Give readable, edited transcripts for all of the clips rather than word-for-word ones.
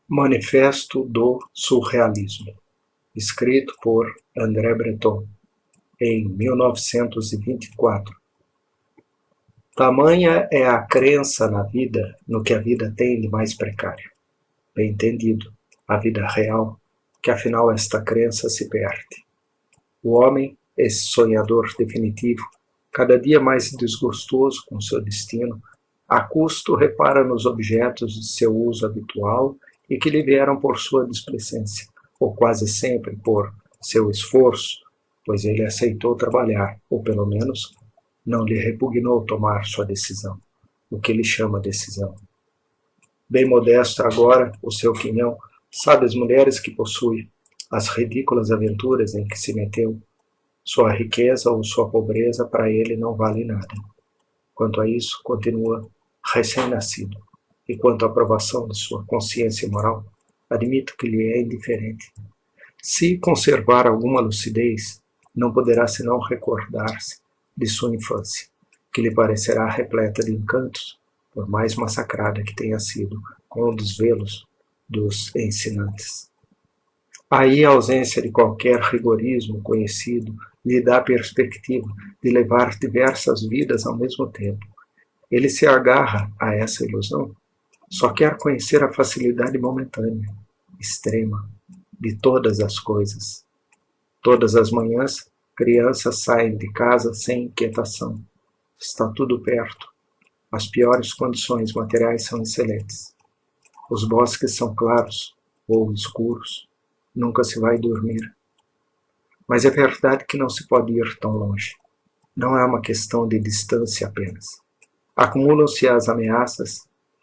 Manifesto do Surrealismo, escrito por André Breton, em 1924. Tamanha é a crença na vida, no que a vida tem de mais precário. Bem entendido, a vida real, que afinal esta crença se perde. O homem, esse sonhador definitivo, cada dia mais desgostoso com seu destino, a custo repara nos objetos de seu uso habitual e que lhe vieram por sua displicência, ou quase sempre por seu esforço, pois ele aceitou trabalhar, ou pelo menos não lhe repugnou tomar sua decisão, o que ele chama decisão. Bem modesto agora, o seu quinhão sabe as mulheres que possui, as ridículas aventuras em que se meteu. Sua riqueza ou sua pobreza para ele não vale nada. Quanto a isso, continua recém-nascido, e quanto à aprovação de sua consciência moral, admito que lhe é indiferente. Se conservar alguma lucidez, não poderá senão recordar-se de sua infância, que lhe parecerá repleta de encantos, por mais massacrada que tenha sido com o desvelos dos ensinantes. Aí a ausência de qualquer rigorismo conhecido lhe dá a perspectiva de levar diversas vidas ao mesmo tempo. Ele se agarra a essa ilusão, só quer conhecer a facilidade momentânea, extrema, de todas as coisas. Todas as manhãs, crianças saem de casa sem inquietação. Está tudo perto. As piores condições materiais são excelentes. Os bosques são claros ou escuros. Nunca se vai dormir. Mas é verdade que não se pode ir tão longe. Não é uma questão de distância apenas. Acumulam-se as ameaças,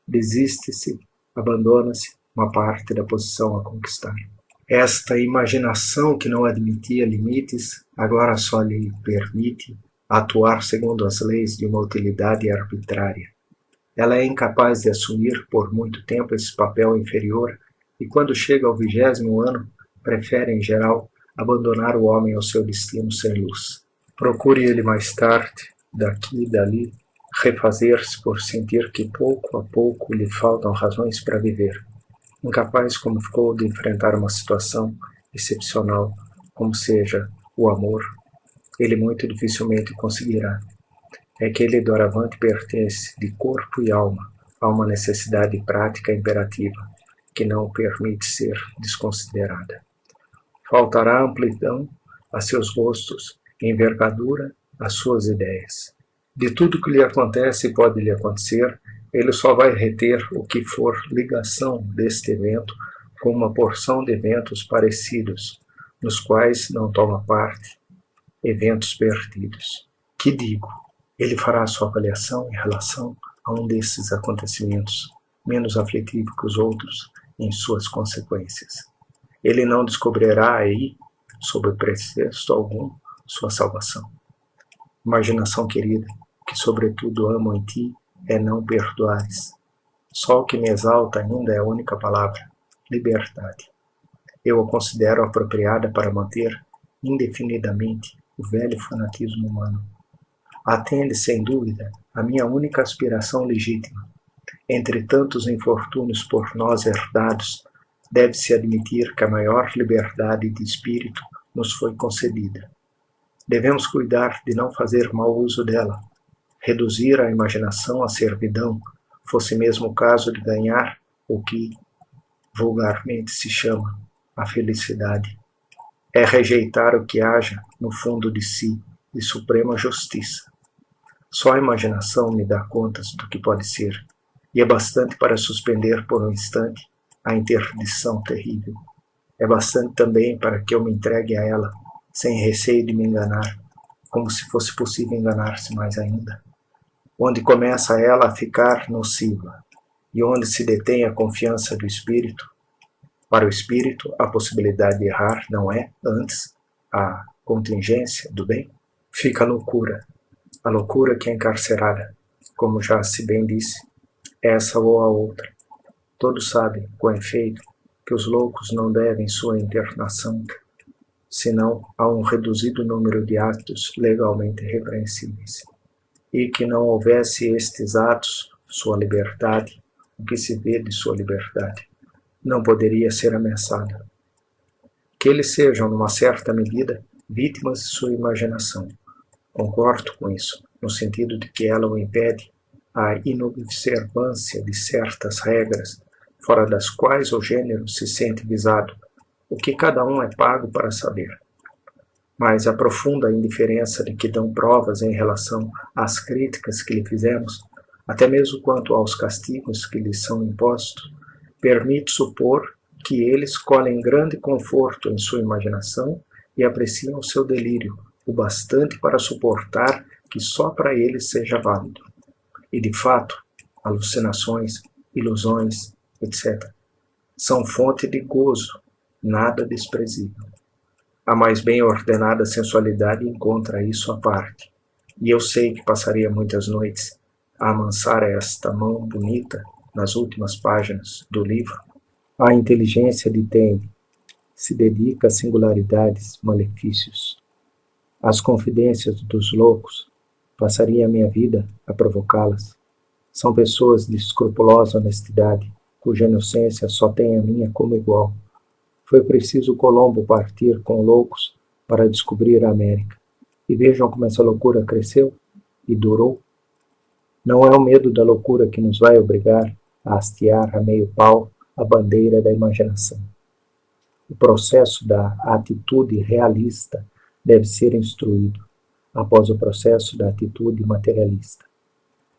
desiste-se, abandona-se uma parte da posição a conquistar. Esta imaginação que não admitia limites, agora só lhe permite atuar segundo as leis de uma utilidade arbitrária. Ela é incapaz de assumir por muito tempo esse papel inferior e quando chega ao 20º ano, prefere, em geral, abandonar o homem ao seu destino sem luz. Procure ele mais tarde, daqui e dali, refazer-se por sentir que pouco a pouco lhe faltam razões para viver. Incapaz como ficou de enfrentar uma situação excepcional, como seja o amor, ele muito dificilmente conseguirá. É que ele doravante pertence de corpo e alma a uma necessidade prática imperativa, que não o permite ser desconsiderada. Faltará amplidão a seus gostos, envergadura às suas ideias. De tudo que lhe acontece e pode lhe acontecer, ele só vai reter o que for ligação deste evento com uma porção de eventos parecidos, nos quais não toma parte, eventos perdidos. Que digo? Ele fará sua avaliação em relação a um desses acontecimentos, menos aflitivo que os outros em suas consequências. Ele não descobrirá aí, sob pretexto algum, sua salvação. Imaginação querida, que sobretudo amo em ti, é não perdoares. Só o que me exalta ainda é a única palavra, liberdade. Eu a considero apropriada para manter indefinidamente o velho fanatismo humano. Atende, sem dúvida, a minha única aspiração legítima. Entre tantos infortúnios por nós herdados, deve-se admitir que a maior liberdade de espírito nos foi concedida. Devemos cuidar de não fazer mau uso dela, reduzir a imaginação à servidão, fosse mesmo o caso de ganhar o que vulgarmente se chama a felicidade. É rejeitar o que haja no fundo de si de suprema justiça. Só a imaginação me dá contas do que pode ser, e é bastante para suspender por um instante a interdição terrível. É bastante também para que eu me entregue a ela, sem receio de me enganar, como se fosse possível enganar-se mais ainda. Onde começa ela a ficar nociva, e onde se detém a confiança do espírito. Para o espírito, a possibilidade de errar não é, antes, a contingência do bem. Fica a loucura que é encarcerada, como já se bem disse, essa ou a outra. Todos sabem, com efeito, que os loucos não devem sua internação, senão a um reduzido número de atos legalmente repreensíveis. E que não houvesse estes atos, sua liberdade, o que se vê de sua liberdade. não poderia ser ameaçada. Que eles sejam, numa certa medida, vítimas de sua imaginação. Concordo com isso, no sentido de que ela o impede a inobservância de certas regras, fora das quais o gênero se sente visado, o que cada um é pago para saber. Mas a profunda indiferença de que dão provas em relação às críticas que lhe fizemos, até mesmo quanto aos castigos que lhes são impostos, permite supor que eles colhem grande conforto em sua imaginação e apreciam o seu delírio, o bastante para suportar que só para eles seja válido. E, de fato, alucinações, ilusões, etc., são fonte de gozo, nada desprezível. A mais bem ordenada sensualidade encontra isso à parte, e eu sei que passaria muitas noites a amansar esta mão bonita nas últimas páginas do livro. A inteligência de Taine se dedica a singularidades, malefícios. As confidências dos loucos, passaria a minha vida a provocá-las. São pessoas de escrupulosa honestidade, cuja inocência só tem a minha como igual. Foi preciso Colombo partir com loucos para descobrir a América. E vejam como essa loucura cresceu e durou. Não é o medo da loucura que nos vai obrigar a hastear a meio pau a bandeira da imaginação. O processo da atitude realista deve ser instruído, após o processo da atitude materialista.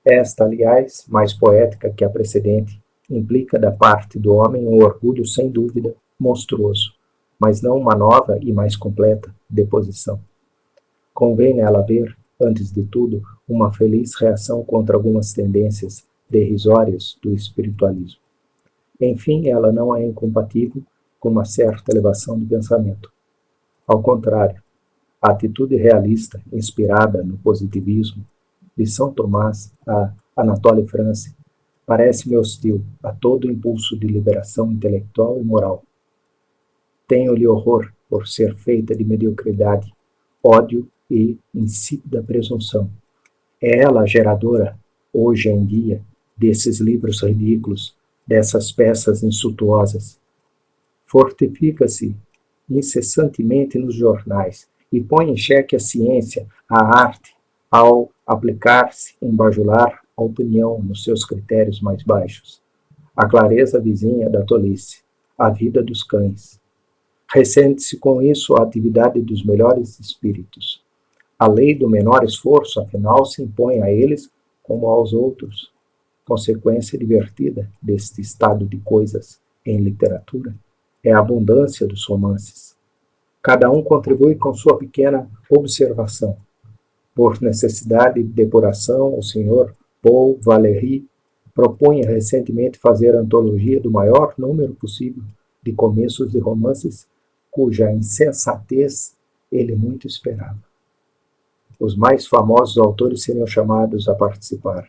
Esta, aliás, mais poética que a precedente, implica da parte do homem um orgulho sem dúvida monstruoso, mas não uma nova e mais completa deposição. Convém nela haver, antes de tudo, uma feliz reação contra algumas tendências derrisórias do espiritualismo. Enfim, ela não é incompatível com uma certa elevação do pensamento. Ao contrário, a atitude realista, inspirada no positivismo, de São Tomás a Anatole France, parece-me hostil a todo impulso de liberação intelectual e moral. Tenho-lhe horror por ser feita de mediocridade, ódio e insípida presunção. É ela a geradora, hoje em dia, desses livros ridículos, dessas peças insultuosas. Fortifica-se incessantemente nos jornais e põe em xeque a ciência, a arte, ao aplicar-se em bajular a opinião nos seus critérios mais baixos. A clareza vizinha da tolice, a vida dos cães. Ressente-se com isso a atividade dos melhores espíritos. A lei do menor esforço, afinal, se impõe a eles como aos outros. Consequência divertida deste estado de coisas em literatura é a abundância dos romances. Cada um contribui com sua pequena observação. Por necessidade de depuração, o Sr. Paul Valéry propunha recentemente fazer a antologia do maior número possível de começos de romances cuja insensatez ele muito esperava. Os mais famosos autores seriam chamados a participar.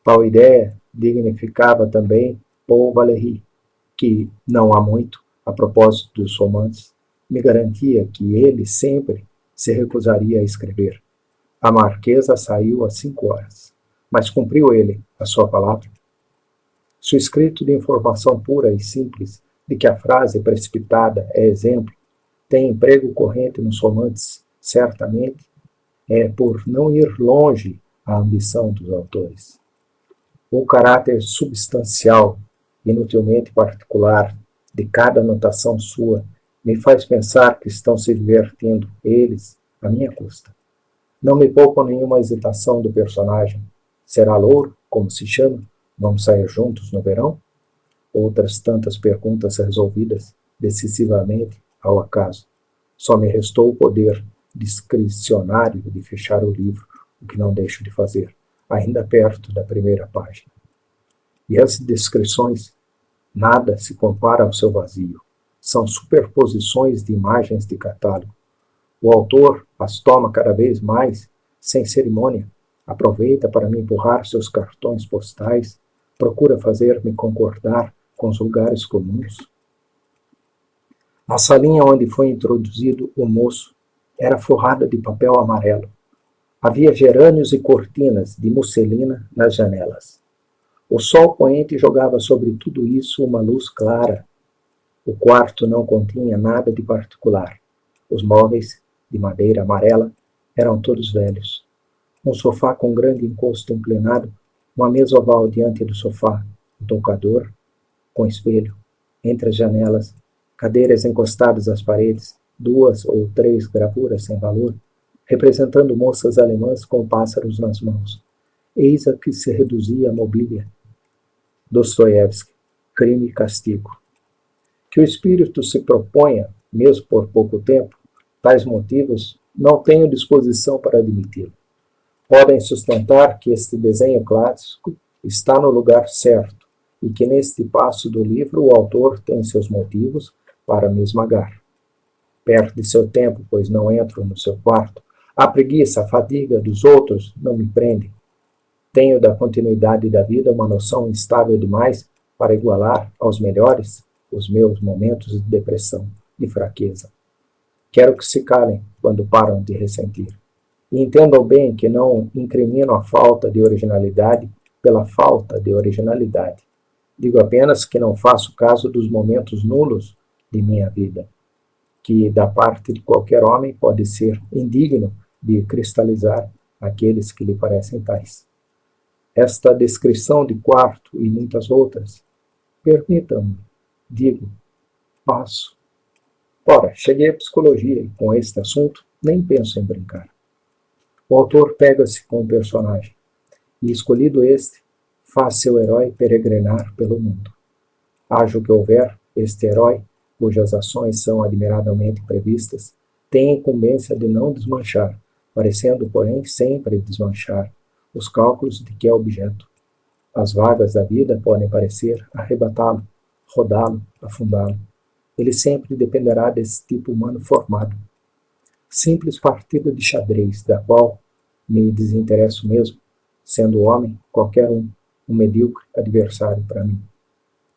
Tal ideia dignificava também Paul Valéry, que, não há muito, a propósito dos romances, me garantia que ele sempre se recusaria a escrever. A marquesa saiu às 5 horas, mas cumpriu ele a sua palavra. Se o escrito de informação pura e simples, de que a frase precipitada é exemplo, tem emprego corrente nos romances, certamente, é por não ir longe a ambição dos autores. O caráter substancial, inutilmente particular, de cada anotação sua, me faz pensar que estão se divertindo, eles, à minha custa. Não me poupam nenhuma hesitação do personagem. Será louro, como se chama? Vamos sair juntos no verão? Outras tantas perguntas resolvidas decisivamente ao acaso. Só me restou o poder discricionário de fechar o livro, o que não deixo de fazer, ainda perto da primeira página. E as descrições, nada se compara ao seu vazio. São superposições de imagens de catálogo. O autor as toma cada vez mais, sem cerimônia, aproveita para me empurrar seus cartões postais, procura fazer-me concordar com os lugares comuns. A salinha onde foi introduzido o moço era forrada de papel amarelo. Havia gerânios e cortinas de musselina nas janelas. O sol poente jogava sobre tudo isso uma luz clara, O quarto não continha nada de particular. Os móveis, de madeira amarela, eram todos velhos. Um sofá com grande encosto inclinado, uma mesa oval diante do sofá, um toucador, com espelho, entre as janelas, cadeiras encostadas às paredes, 2 ou 3 gravuras sem valor, representando moças alemãs com pássaros nas mãos. Eis a que se reduzia a mobília. Dostoiévski, Crime e Castigo. Que o espírito se proponha, mesmo por pouco tempo, tais motivos, não tenho disposição para admiti-lo. Podem sustentar que este desenho clássico está no lugar certo e que neste passo do livro o autor tem seus motivos para me esmagar. Perde seu tempo, pois não entro no seu quarto. A preguiça, a fadiga dos outros não me prendem. Tenho da continuidade da vida uma noção instável demais para igualar aos melhores os meus momentos de depressão, de fraqueza. Quero que se calem quando param de ressentir. E entendam bem que não incrimino a falta de originalidade pela falta de originalidade. Digo apenas que não faço caso dos momentos nulos de minha vida, que da parte de qualquer homem pode ser indigno de cristalizar aqueles que lhe parecem tais. Esta descrição de quarto e muitas outras, permitam-me, digo, passo. Ora, cheguei à psicologia e com este assunto nem penso em brincar. O autor pega-se com o personagem e, escolhido este, faz seu herói peregrinar pelo mundo. Haja o que houver, este herói, cujas ações são admiravelmente previstas, tem a incumbência de não desmanchar, parecendo, porém, sempre desmanchar os cálculos de que é objeto. As vagas da vida podem parecer arrebatá-lo, rodá-lo, afundá-lo. Ele sempre dependerá desse tipo humano formado. Simples partida de xadrez, da qual me desinteresso mesmo, sendo homem, qualquer um medíocre adversário para mim.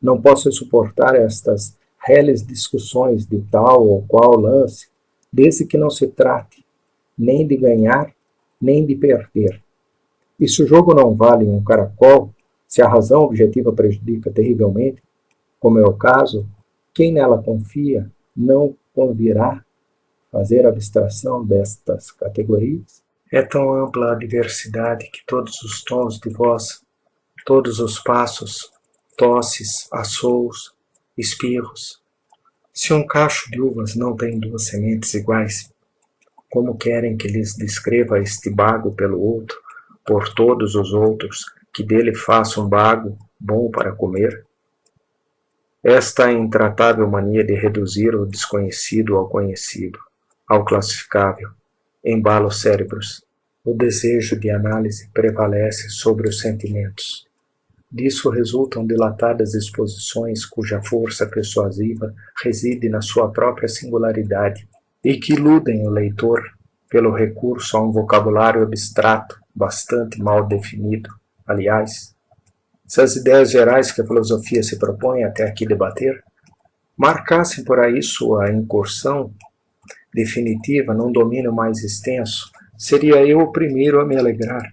Não posso suportar estas reles discussões de tal ou qual lance, desde que não se trate nem de ganhar, nem de perder. E se o jogo não vale um caracol, se a razão objetiva prejudica terrivelmente, como é o caso, quem nela confia não convirá fazer abstração destas categorias? É tão ampla a diversidade que todos os tons de voz, todos os passos, tosses, assouos, espirros. Se um cacho de uvas não tem 2 sementes iguais, como querem que lhes descreva este bago pelo outro, por todos os outros, que dele faça um bago bom para comer? Esta intratável mania de reduzir o desconhecido ao conhecido, ao classificável, embala os cérebros. O desejo de análise prevalece sobre os sentimentos. Disso resultam dilatadas exposições cuja força persuasiva reside na sua própria singularidade e que iludem o leitor pelo recurso a um vocabulário abstrato, bastante mal definido. Aliás, se as ideias gerais que a filosofia se propõe até aqui debater marcassem por aí sua incursão definitiva num domínio mais extenso, seria eu o primeiro a me alegrar.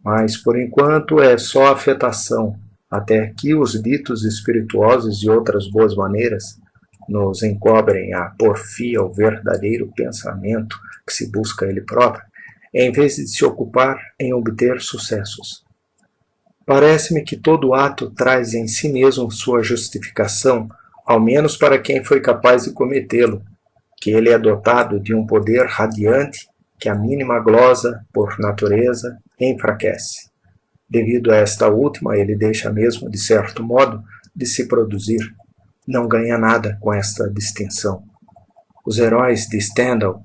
Mas, por enquanto, é só afetação. Até aqui os ditos espirituosos e outras boas maneiras nos encobrem a porfia ao verdadeiro pensamento que se busca ele próprio, em vez de se ocupar em obter sucessos. Parece-me que todo ato traz em si mesmo sua justificação, ao menos para quem foi capaz de cometê-lo, que ele é dotado de um poder radiante que a mínima glosa, por natureza, enfraquece. Devido a esta última, ele deixa mesmo, de certo modo, de se produzir. Não ganha nada com esta distinção. Os heróis de Stendhal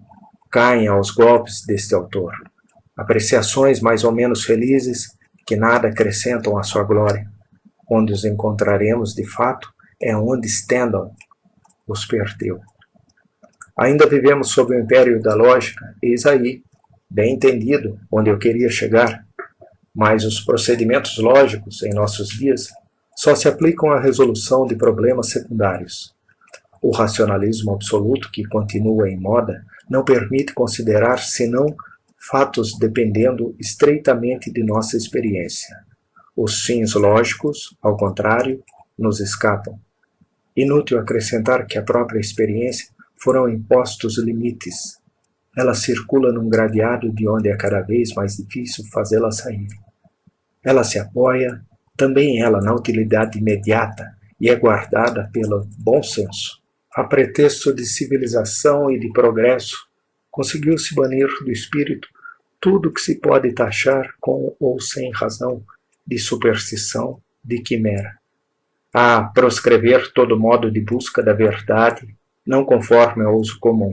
caem aos golpes deste autor. Apreciações mais ou menos felizes que nada acrescentam à sua glória. Onde os encontraremos de fato é onde Stendhal os perdeu. Ainda vivemos sob o império da lógica, eis aí, bem entendido, onde eu queria chegar, mas os procedimentos lógicos em nossos dias só se aplicam à resolução de problemas secundários. O racionalismo absoluto, que continua em moda, não permite considerar senão fatos dependendo estreitamente de nossa experiência. Os fins lógicos, ao contrário, nos escapam. Inútil acrescentar que à própria experiência foram impostos limites. Ela circula num gradeado de onde é cada vez mais difícil fazê-la sair. Ela se apoia, também ela, na utilidade imediata e é guardada pelo bom senso. A pretexto de civilização e de progresso, conseguiu-se banir do espírito tudo que se pode taxar com ou sem razão de superstição, de quimera. A proscrever todo modo de busca da verdade, não conforme ao uso comum.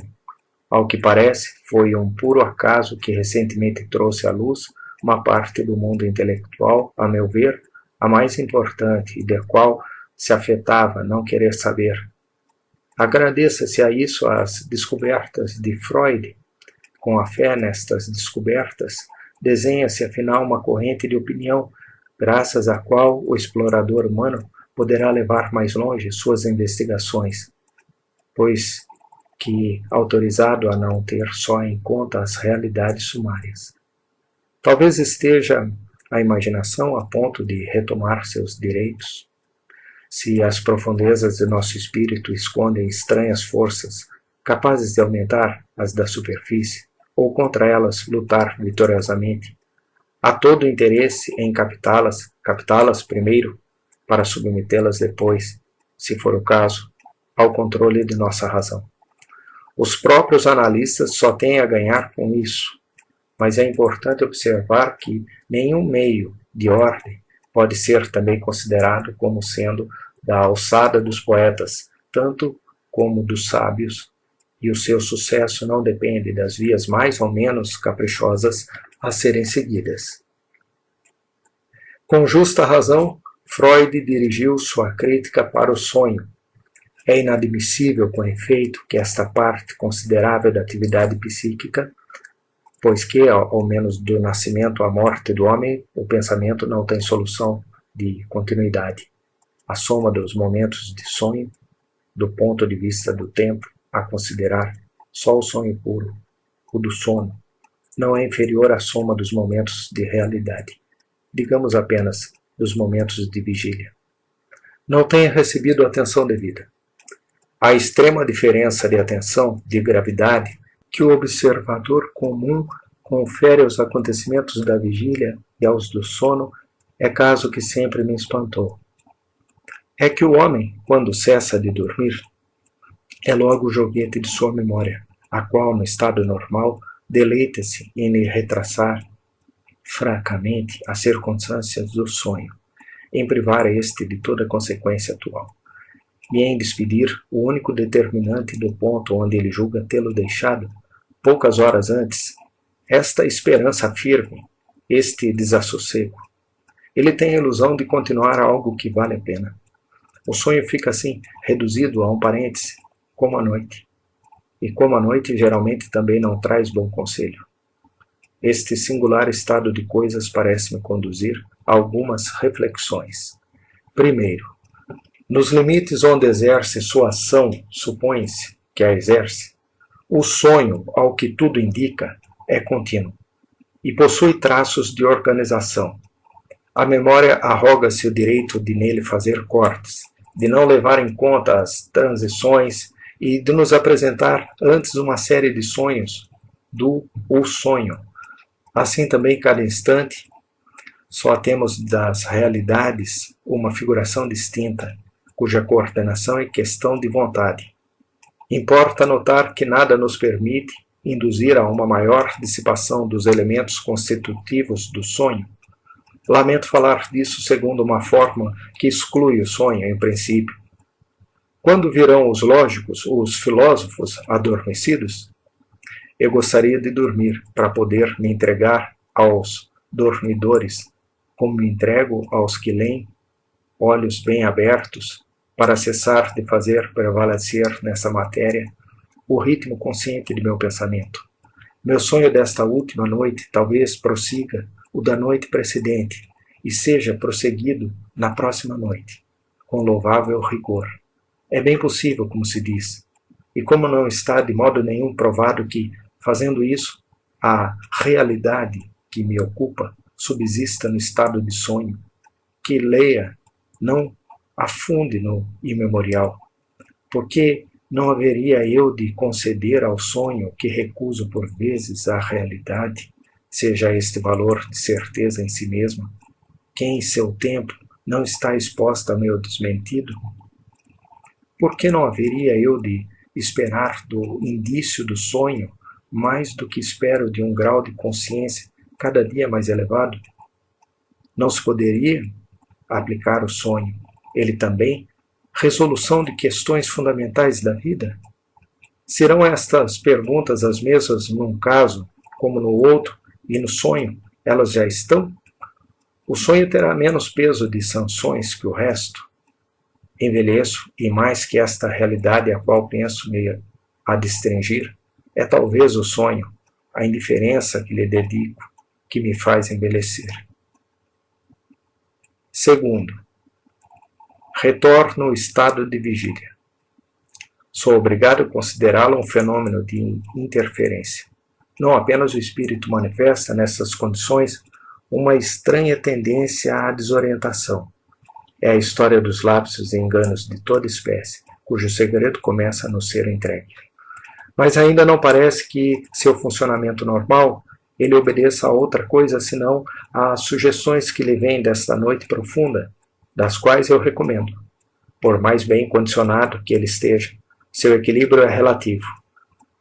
Ao que parece, foi um puro acaso que recentemente trouxe à luz uma parte do mundo intelectual, a meu ver, a mais importante e da qual se afetava não querer saber. Agradeça-se a isso as descobertas de Freud. Com a fé nestas descobertas, desenha-se afinal uma corrente de opinião, graças à qual o explorador humano poderá levar mais longe suas investigações, pois que autorizado a não ter só em conta as realidades sumárias. Talvez esteja a imaginação a ponto de retomar seus direitos. Se as profundezas de nosso espírito escondem estranhas forças, capazes de aumentar as da superfície, ou contra elas lutar vitoriosamente, há todo o interesse em captá-las primeiro, para submetê-las depois, se for o caso, ao controle de nossa razão. Os próprios analistas só têm a ganhar com isso, mas é importante observar que nenhum meio de ordem pode ser também considerado como sendo da alçada dos poetas, tanto como dos sábios, e o seu sucesso não depende das vias mais ou menos caprichosas a serem seguidas. Com justa razão, Freud dirigiu sua crítica para o sonho. É inadmissível, com efeito, que esta parte considerável da atividade psíquica, pois que, ao menos do nascimento à morte do homem, o pensamento não tem solução de continuidade. A soma dos momentos de sonho, do ponto de vista do tempo, a considerar, só o sonho puro, o do sono, não é inferior à soma dos momentos de realidade, digamos apenas dos momentos de vigília. Não tenha recebido a atenção devida. A extrema diferença de atenção, de gravidade, que o observador comum confere aos acontecimentos da vigília e aos do sono é caso que sempre me espantou. É que o homem, quando cessa de dormir, é logo o joguete de sua memória, a qual, no estado normal, deleita-se em lhe retraçar fracamente as circunstâncias do sonho, em privar este de toda consequência atual, e em despedir o único determinante do ponto onde ele julga tê-lo deixado, poucas horas antes, esta esperança firme, este desassossego. Ele tem a ilusão de continuar algo que vale a pena. O sonho fica assim, reduzido a um parêntese, como a noite. E como a noite geralmente também não traz bom conselho. Este singular estado de coisas parece-me conduzir a algumas reflexões. Primeiro, nos limites onde exerce sua ação, supõe-se que a exerce, o sonho, ao que tudo indica, é contínuo e possui traços de organização. A memória arroga-se o direito de nele fazer cortes, de não levar em conta as transições e de nos apresentar antes uma série de sonhos do o sonho. Assim também, cada instante, só temos das realidades uma figuração distinta, cuja coordenação é questão de vontade. Importa notar que nada nos permite induzir a uma maior dissipação dos elementos constitutivos do sonho. Lamento falar disso segundo uma forma que exclui o sonho, em princípio. Quando virão os lógicos, os filósofos adormecidos? Eu gostaria de dormir para poder me entregar aos dormidores, como me entrego aos que leem, olhos bem abertos, para cessar de fazer prevalecer nessa matéria o ritmo consciente de meu pensamento. Meu sonho desta última noite talvez prossiga o da noite precedente e seja prosseguido na próxima noite, com louvável rigor. É bem possível, como se diz, e como não está de modo nenhum provado que, fazendo isso, a realidade que me ocupa subsista no estado de sonho, que leia, não afunde no imemorial, Por que não haveria eu de conceder ao sonho que recuso por vezes à realidade, seja este valor de certeza em si mesma, que em seu tempo não está exposta a meu desmentido? Por que não haveria eu de esperar do indício do sonho mais do que espero de um grau de consciência cada dia mais elevado? Não se poderia aplicar o sonho, ele também, resolução de questões fundamentais da vida? Serão estas perguntas as mesmas num caso como no outro, e no sonho elas já estão? O sonho terá menos peso de sanções que o resto? Envelheço, e mais que esta realidade a qual penso me a restringir, é talvez o sonho, a indiferença que lhe dedico, que me faz envelhecer. Segundo, retorno ao estado de vigília. Sou obrigado a considerá-lo um fenômeno de interferência. Não apenas o espírito manifesta nessas condições uma estranha tendência à desorientação. É a história dos lapsos e enganos de toda espécie, cujo segredo começa a nos ser entregue. Mas ainda não parece que seu funcionamento normal ele obedeça a outra coisa senão às sugestões que lhe vêm desta noite profunda, das quais eu recomendo. Por mais bem condicionado que ele esteja, seu equilíbrio é relativo.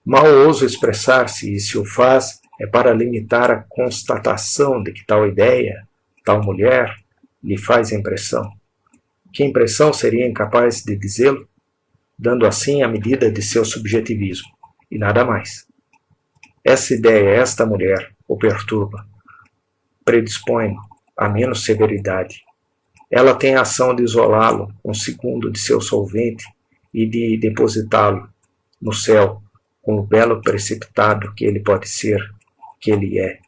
Mal ouso expressar-se, e se o faz, é para limitar a constatação de que tal ideia, tal mulher, lhe faz impressão. Que impressão seria incapaz de dizê-lo, dando assim a medida de seu subjetivismo, e nada mais. Essa ideia, esta mulher, o perturba, predispõe-no a menos severidade. Ela tem a ação de isolá-lo um segundo de seu solvente e de depositá-lo no céu com o belo precipitado que ele pode ser, que ele é.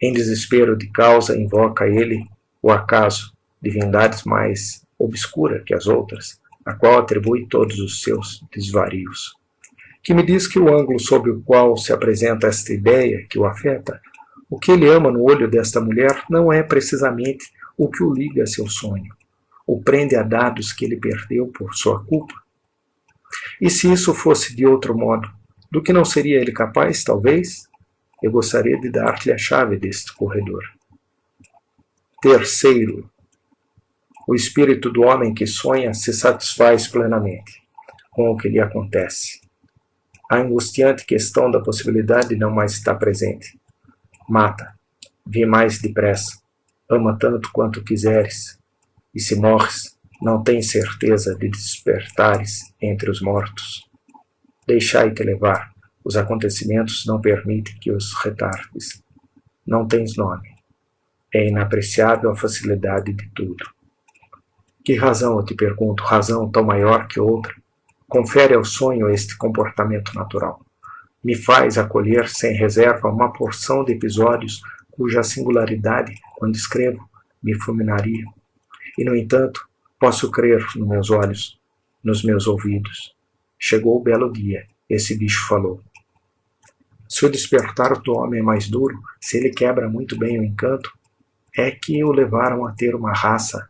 Em desespero de causa, invoca ele o acaso, divindades mais obscura que as outras, a qual atribui todos os seus desvarios. Que me diz que o ângulo sob o qual se apresenta esta ideia que o afeta, o que ele ama no olho desta mulher não é precisamente o que o liga a seu sonho, o prende a dados que ele perdeu por sua culpa. E se isso fosse de outro modo, do que não seria ele capaz, talvez? Eu gostaria de dar-lhe a chave deste corredor. Terceiro, o espírito do homem que sonha se satisfaz plenamente com o que lhe acontece. A angustiante questão da possibilidade não mais está presente. Mata, vê mais depressa, ama tanto quanto quiseres, e se morres, não tens certeza de despertares entre os mortos. Deixai-te levar, os acontecimentos não permitem que os retardes. Não tens nome. É inapreciável a facilidade de tudo. Que razão, eu te pergunto, razão tão maior que outra, confere ao sonho este comportamento natural? Me faz acolher sem reserva uma porção de episódios cuja singularidade, quando escrevo, me fulminaria. E, no entanto, posso crer nos meus olhos, nos meus ouvidos. Chegou o belo dia, esse bicho falou. Se o despertar do homem é mais duro, se ele quebra muito bem o encanto, é que o levaram a ter uma raça,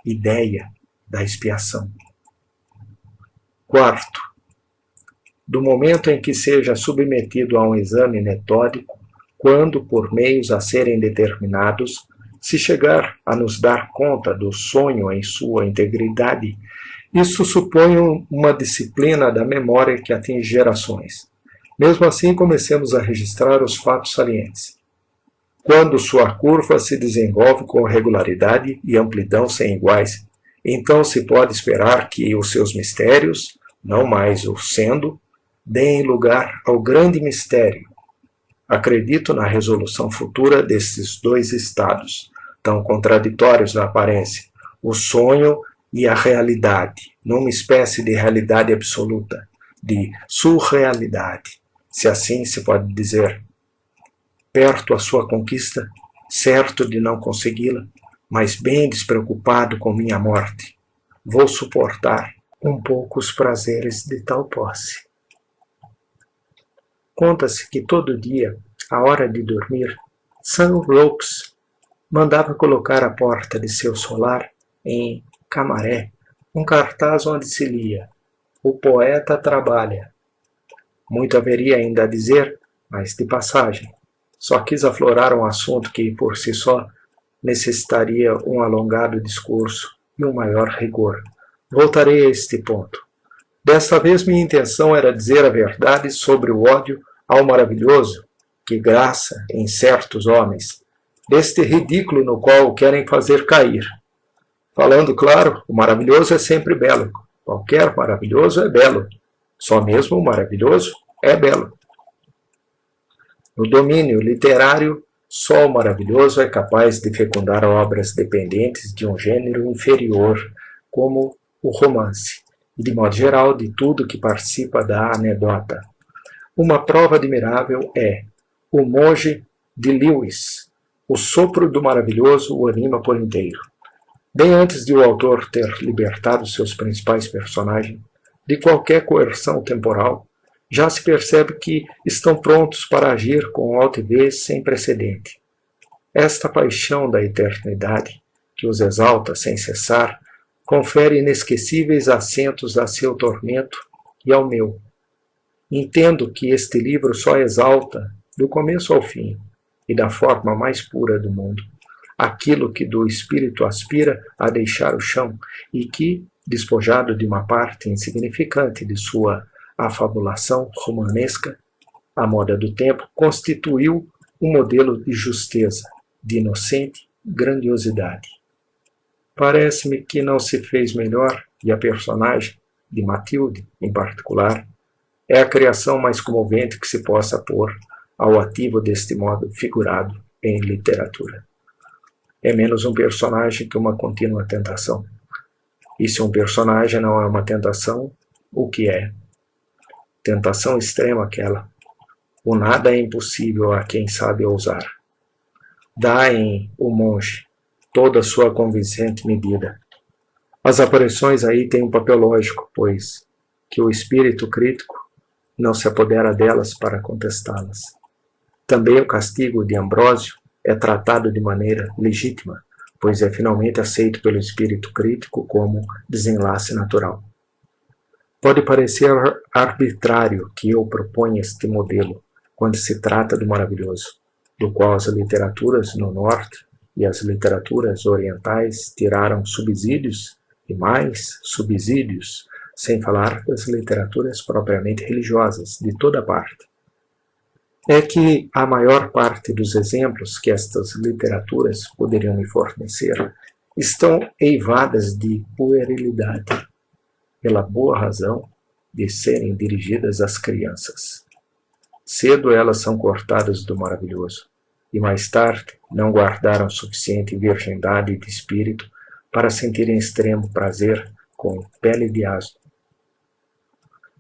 ideia da expiação. Quarto, do momento em que seja submetido a um exame metódico, quando, por meios a serem determinados, se chegar a nos dar conta do sonho em sua integridade, isso supõe uma disciplina da memória que atinge gerações. Mesmo assim, comecemos a registrar os fatos salientes. Quando sua curva se desenvolve com regularidade e amplidão sem iguais, então se pode esperar que os seus mistérios, não mais o sendo, deem lugar ao grande mistério. Acredito na resolução futura desses dois estados, tão contraditórios na aparência, o sonho e a realidade, numa espécie de realidade absoluta, de surrealidade, se assim se pode dizer. Perto a sua conquista, certo de não consegui-la, mas bem despreocupado com minha morte, vou suportar um pouco os prazeres de tal posse. Conta-se que todo dia, à hora de dormir, St. Rokes mandava colocar à porta de seu solar, em Camaré, um cartaz onde se lia: o poeta trabalha. Muito haveria ainda a dizer, mas de passagem. Só quis aflorar um assunto que, por si só, necessitaria um alongado discurso e um maior rigor. Voltarei a este ponto. Desta vez minha intenção era dizer a verdade sobre o ódio ao maravilhoso, que graça em certos homens, deste ridículo no qual querem fazer cair. Falando claro, o maravilhoso é sempre belo. Qualquer maravilhoso é belo. Só mesmo o maravilhoso é belo. No domínio literário, só o maravilhoso é capaz de fecundar obras dependentes de um gênero inferior, como o romance, e de modo geral de tudo que participa da anedota. Uma prova admirável é O Monge de Lewis. O sopro do maravilhoso o anima por inteiro. Bem antes de o autor ter libertado seus principais personagens de qualquer coerção temporal, já se percebe que estão prontos para agir com altivez sem precedente. Esta paixão da eternidade, que os exalta sem cessar, confere inesquecíveis acentos a seu tormento e ao meu. Entendo que este livro só exalta, do começo ao fim, e da forma mais pura do mundo, aquilo que do espírito aspira a deixar o chão e que, despojado de uma parte insignificante de sua afabulação romanesca, à moda do tempo, constituiu um modelo de justeza, de inocente grandiosidade. Parece-me que não se fez melhor, e a personagem, de Matilde, em particular, é a criação mais comovente que se possa pôr ao ativo deste modo figurado em literatura. É menos um personagem que uma contínua tentação. E se um personagem não é uma tentação, o que é? Tentação extrema aquela. O nada é impossível a quem sabe ousar. Dá em O Monge toda a sua convincente medida. As aparições aí têm um papel lógico, pois que o espírito crítico não se apodera delas para contestá-las. Também o castigo de Ambrósio é tratado de maneira legítima, pois é finalmente aceito pelo espírito crítico como desenlace natural. Pode parecer arbitrário que eu proponha este modelo quando se trata do maravilhoso, do qual as literaturas no norte e as literaturas orientais tiraram subsídios e mais subsídios, sem falar das literaturas propriamente religiosas de toda parte. É que a maior parte dos exemplos que estas literaturas poderiam me fornecer estão eivadas de puerilidade, pela boa razão de serem dirigidas às crianças. Cedo elas são cortadas do maravilhoso, e mais tarde não guardaram suficiente virgindade de espírito para sentirem extremo prazer com pele de asno.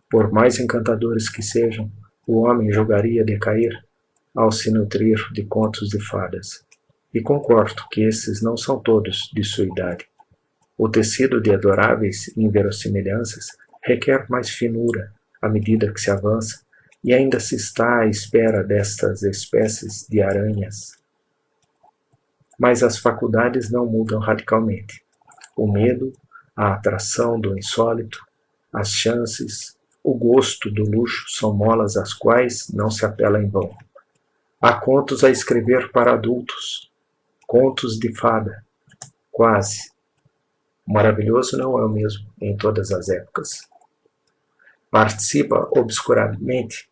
Por mais encantadores que sejam, o homem julgaria decair ao se nutrir de contos de fadas. E concordo que esses não são todos de sua idade. O tecido de adoráveis inverossimilhanças requer mais finura à medida que se avança, e ainda se está à espera destas espécies de aranhas. Mas as faculdades não mudam radicalmente. O medo, a atração do insólito, as chances, o gosto do luxo são molas às quais não se apela em vão. Há contos a escrever para adultos, contos de fada, quase. O maravilhoso não é o mesmo em todas as épocas. Participa obscuramente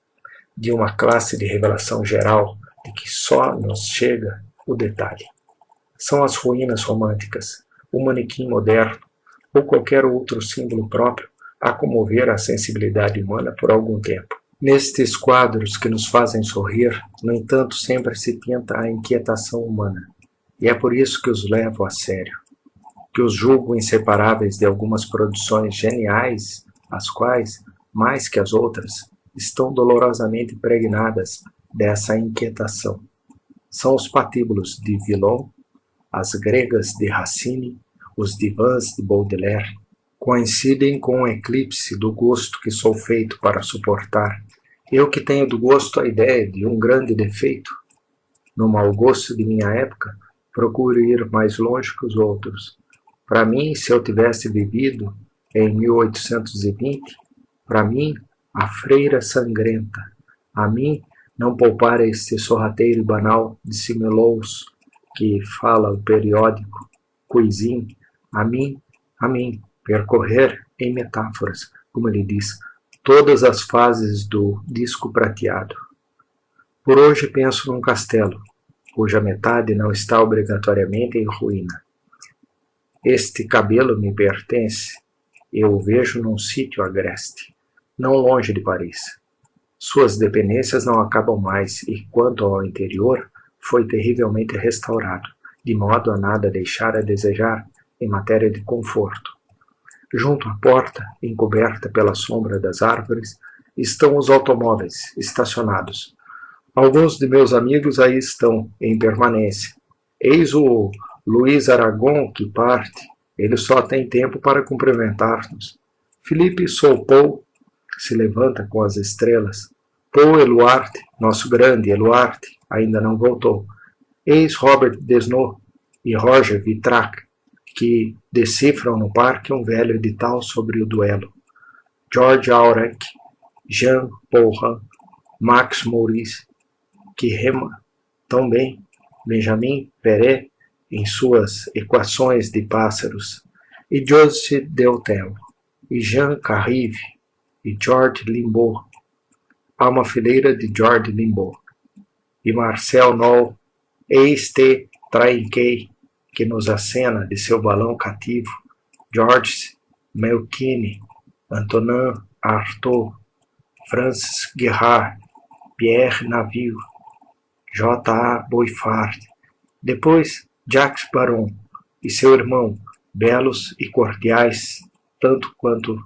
de uma classe de revelação geral de que só nos chega o detalhe. São as ruínas românticas, o manequim moderno ou qualquer outro símbolo próprio a comover a sensibilidade humana por algum tempo. Nestes quadros que nos fazem sorrir, no entanto, sempre se pinta a inquietação humana, e é por isso que os levo a sério, que os julgo inseparáveis de algumas produções geniais, as quais, mais que as outras, estão dolorosamente impregnadas dessa inquietação. São os patíbulos de Villon, as gregas de Racine, os divãs de Baudelaire, coincidem com o eclipse do gosto que sou feito para suportar. Eu que tenho do gosto a ideia de um grande defeito, no mau gosto de minha época, procuro ir mais longe que os outros. Para mim, se eu tivesse vivido em 1820, Para mim, a freira sangrenta. A mim, não poupar este sorrateiro banal de Simelous, que fala o periódico, Cuisin, a mim, percorrer em metáforas, como ele diz, todas as fases do disco prateado. Por hoje penso num castelo, cuja metade não está obrigatoriamente em ruína. Este cabelo me pertence, eu o vejo num sítio agreste, não longe de Paris. Suas dependências não acabam mais e, quanto ao interior, foi terrivelmente restaurado, de modo a nada deixar a desejar em matéria de conforto. Junto à porta, encoberta pela sombra das árvores, estão os automóveis estacionados. Alguns de meus amigos aí estão, em permanência. Eis o Luiz Aragon que parte. Ele só tem tempo para cumprimentar-nos. Felipe Soupou se levanta com as estrelas. Paul Eluard, nosso grande Eluard, ainda não voltou. Eis Robert Desnos e Roger Vitrac, que decifram no parque um velho edital sobre o duelo. George Aurec, Jean Paulhan, Max Maurice, que rema tão bem, Benjamin Perret, em suas equações de pássaros, e Joseph Deltel, e Jean Carrive, e George Limbaud. Há uma fileira de George Limbaud, e Marcel Noll, ex-T. Trainquet, que nos acena de seu balão cativo, Georges Melchini, Antonin Artaud, Francis Guerard, Pierre Naville, J.A. Boifard, depois Jacques Baron e seu irmão, belos e cordiais, tanto quanto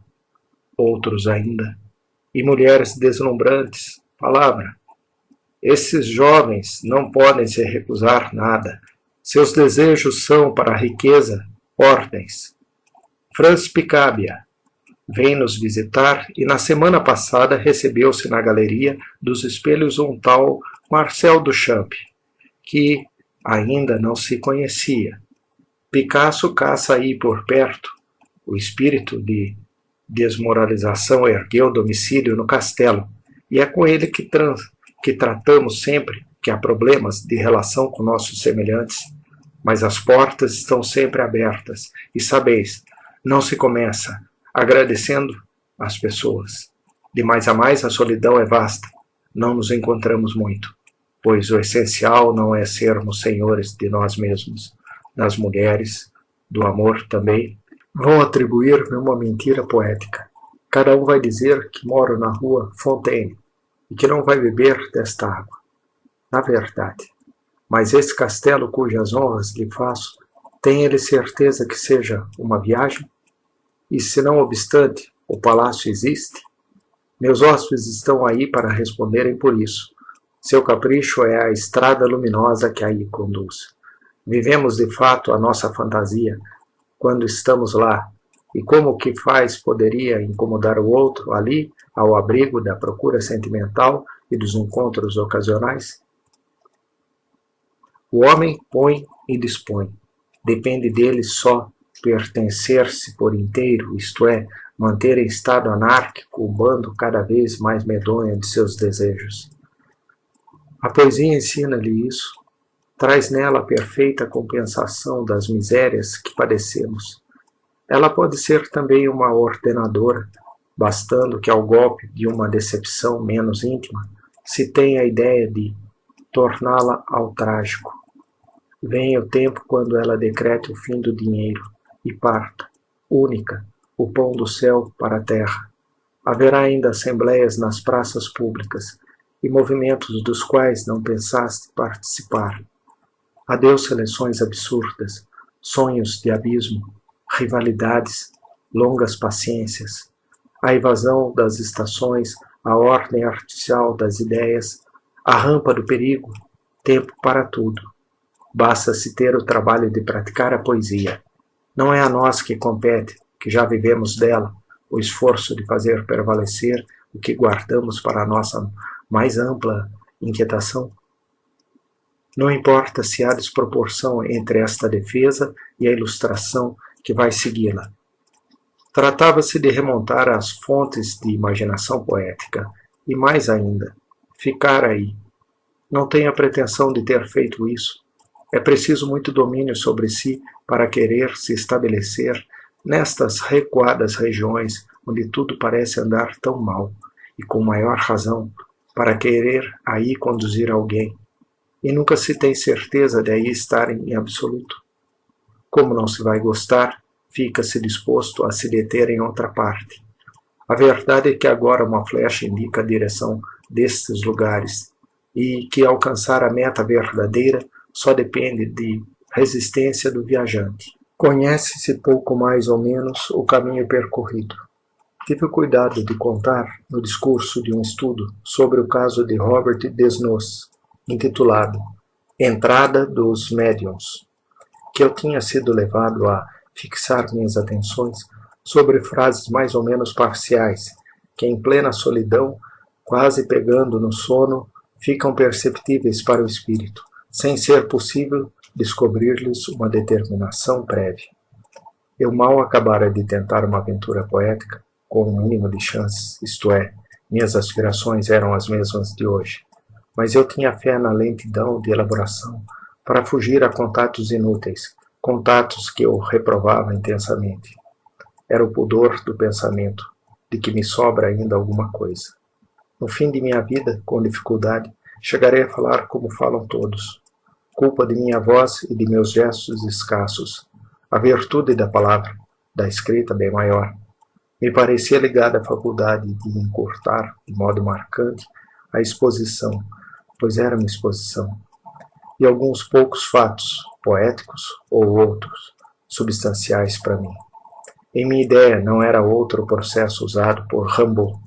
outros ainda, e mulheres deslumbrantes, palavra. Esses jovens não podem se recusar nada. Seus desejos são para a riqueza ordens. Franz Picabia vem nos visitar e na semana passada recebeu-se na galeria dos espelhos um tal Marcel Duchamp, que ainda não se conhecia. Picasso caça aí por perto. O espírito de desmoralização ergueu domicílio no castelo, e é com ele que tratamos sempre que há problemas de relação com nossos semelhantes, mas as portas estão sempre abertas, e sabeis, não se começa agradecendo as pessoas. De mais a mais a solidão é vasta, não nos encontramos muito, pois o essencial não é sermos senhores de nós mesmos, das mulheres, do amor também. Vão atribuir-me uma mentira poética. Cada um vai dizer que moro na rua Fontaine e que não vai beber desta água. Na verdade, mas esse castelo cujas honras lhe faço, tem ele certeza que seja uma viagem? E se não obstante, o palácio existe? Meus hóspedes estão aí para responderem por isso. Seu capricho é a estrada luminosa que aí conduz. Vivemos de fato a nossa fantasia quando estamos lá, e como o que faz poderia incomodar o outro ali, ao abrigo da procura sentimental e dos encontros ocasionais? O homem põe e dispõe. Depende dele só pertencer-se por inteiro, isto é, manter em estado anárquico o bando cada vez mais medonho de seus desejos. A poesia ensina-lhe isso, traz nela a perfeita compensação das misérias que padecemos. Ela pode ser também uma ordenadora, bastando que ao golpe de uma decepção menos íntima se tenha a ideia de torná-la ao trágico. Venha o tempo quando ela decrete o fim do dinheiro e parta, única, o pão do céu para a terra. Haverá ainda assembleias nas praças públicas e movimentos dos quais não pensaste participar. Adeus seleções absurdas, sonhos de abismo, rivalidades, longas paciências, a evasão das estações, a ordem artificial das ideias, a rampa do perigo, tempo para tudo. Basta-se ter o trabalho de praticar a poesia. Não é a nós que compete, que já vivemos dela, o esforço de fazer prevalecer o que guardamos para a nossa mais ampla inquietação. Não importa se há desproporção entre esta defesa e a ilustração que vai segui-la. Tratava-se de remontar às fontes de imaginação poética, e mais ainda, ficar aí. Não tenho a pretensão de ter feito isso. É preciso muito domínio sobre si para querer se estabelecer nestas recuadas regiões onde tudo parece andar tão mal, e com maior razão, para querer aí conduzir alguém, e nunca se tem certeza de aí estar em absoluto. Como não se vai gostar, fica-se disposto a se deter em outra parte. A verdade é que agora uma flecha indica a direção destes lugares, e que alcançar a meta verdadeira só depende de resistência do viajante. Conhece-se pouco mais ou menos o caminho percorrido. Tive o cuidado de contar no discurso de um estudo sobre o caso de Robert Desnos, intitulado Entrada dos Médiuns, que eu tinha sido levado a fixar minhas atenções sobre frases mais ou menos parciais, que em plena solidão, quase pegando no sono, ficam perceptíveis para o espírito, sem ser possível descobrir-lhes uma determinação prévia. Eu mal acabara de tentar uma aventura poética, com um mínimo de chances, isto é, minhas aspirações eram as mesmas de hoje, mas eu tinha fé na lentidão de elaboração para fugir a contatos inúteis, contatos que eu reprovava intensamente. Era o pudor do pensamento, de que me sobra ainda alguma coisa. No fim de minha vida, com dificuldade, chegarei a falar como falam todos. Culpa de minha voz e de meus gestos escassos. A virtude da palavra, da escrita bem maior. Me parecia ligada à faculdade de encurtar, de modo marcante, a exposição, pois era uma exposição. E alguns poucos fatos, poéticos ou outros, substanciais para mim. Em minha ideia não era outro o processo usado por Rimbaud.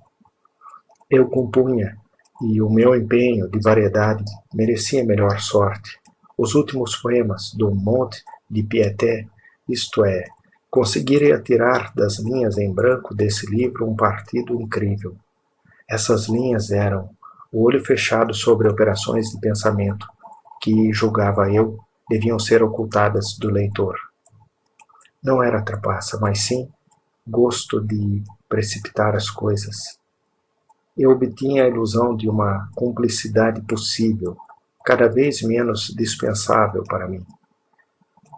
Eu compunha, e o meu empenho de variedade merecia melhor sorte. Os últimos poemas do Mont de Piété, isto é, conseguirei tirar das linhas em branco desse livro um partido incrível. Essas linhas eram o olho fechado sobre operações de pensamento, que, julgava eu, deviam ser ocultadas do leitor. Não era trapaça, mas sim gosto de precipitar as coisas. Eu obtinha a ilusão de uma cumplicidade possível, cada vez menos dispensável para mim.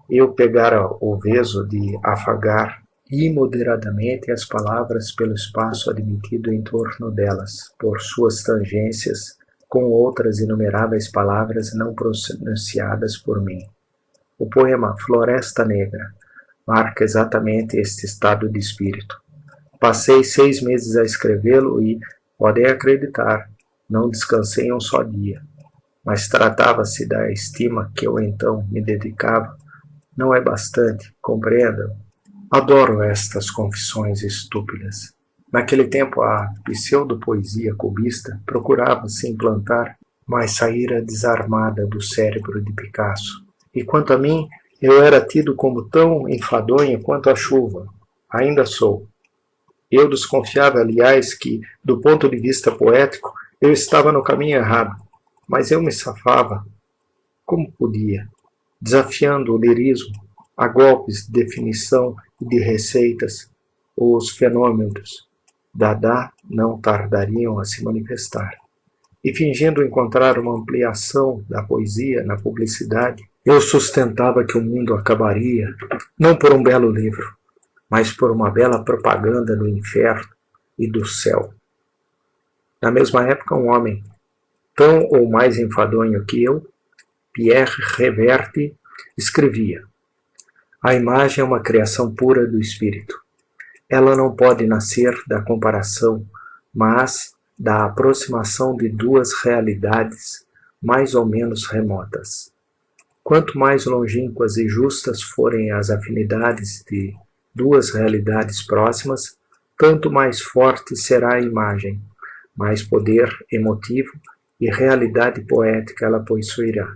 Eu pegara o veso de afagar imoderadamente as palavras pelo espaço admitido em torno delas, por suas tangências, com outras inumeráveis palavras não pronunciadas por mim. O poema Floresta Negra marca exatamente este estado de espírito. Passei 6 meses a escrevê-lo e, podem acreditar, não descansei um só dia. Mas tratava-se da estima que eu então me dedicava. Não é bastante, compreendam? Adoro estas confissões estúpidas. Naquele tempo a pseudo-poesia cubista procurava se implantar, mas saíra desarmada do cérebro de Picasso. E quanto a mim, eu era tido como tão enfadonho quanto a chuva. Ainda sou. Eu desconfiava, aliás, que, do ponto de vista poético, eu estava no caminho errado. Mas eu me safava, como podia, desafiando o lirismo a golpes de definição e de receitas. Os fenômenos Dada não tardariam a se manifestar. E fingindo encontrar uma ampliação da poesia na publicidade, eu sustentava que o mundo acabaria, não por um belo livro, mas por uma bela propaganda do inferno e do céu. Na mesma época, um homem, tão ou mais enfadonho que eu, Pierre Reverte, escrevia: a imagem é uma criação pura do espírito. Ela não pode nascer da comparação, mas da aproximação de duas realidades mais ou menos remotas. Quanto mais longínquas e justas forem as afinidades de duas realidades próximas, tanto mais forte será a imagem, mais poder emotivo e realidade poética ela possuirá,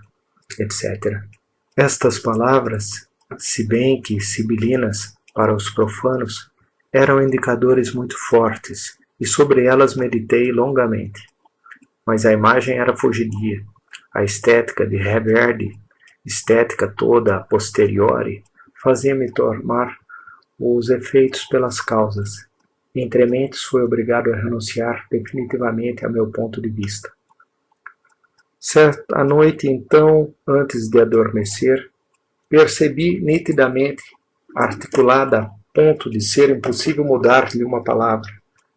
etc. Estas palavras, se bem que sibilinas para os profanos, eram indicadores muito fortes, e sobre elas meditei longamente. Mas a imagem era fugidia. A estética de Reverde, estética toda a posteriori, fazia-me tomar os efeitos pelas causas. Entre mentes fui obrigado a renunciar definitivamente a meu ponto de vista. Certa noite, então, antes de adormecer, percebi nitidamente, articulada a ponto de ser impossível mudar-lhe uma palavra,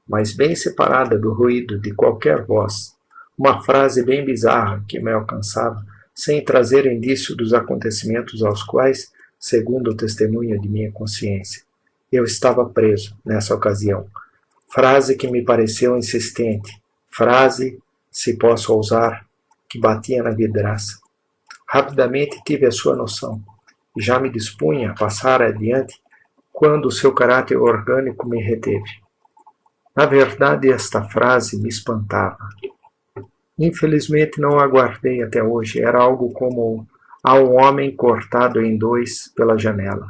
mas bem separada do ruído de qualquer voz, uma frase bem bizarra que me alcançava, sem trazer indício dos acontecimentos aos quais, segundo o testemunho de minha consciência, eu estava preso nessa ocasião. Frase que me pareceu insistente, frase, se posso ousar, que batia na vidraça. Rapidamente tive a sua noção, e já me dispunha a passar adiante quando o seu caráter orgânico me reteve. Na verdade, esta frase me espantava. Infelizmente não a guardei até hoje. Era algo como há um homem cortado em dois pela janela.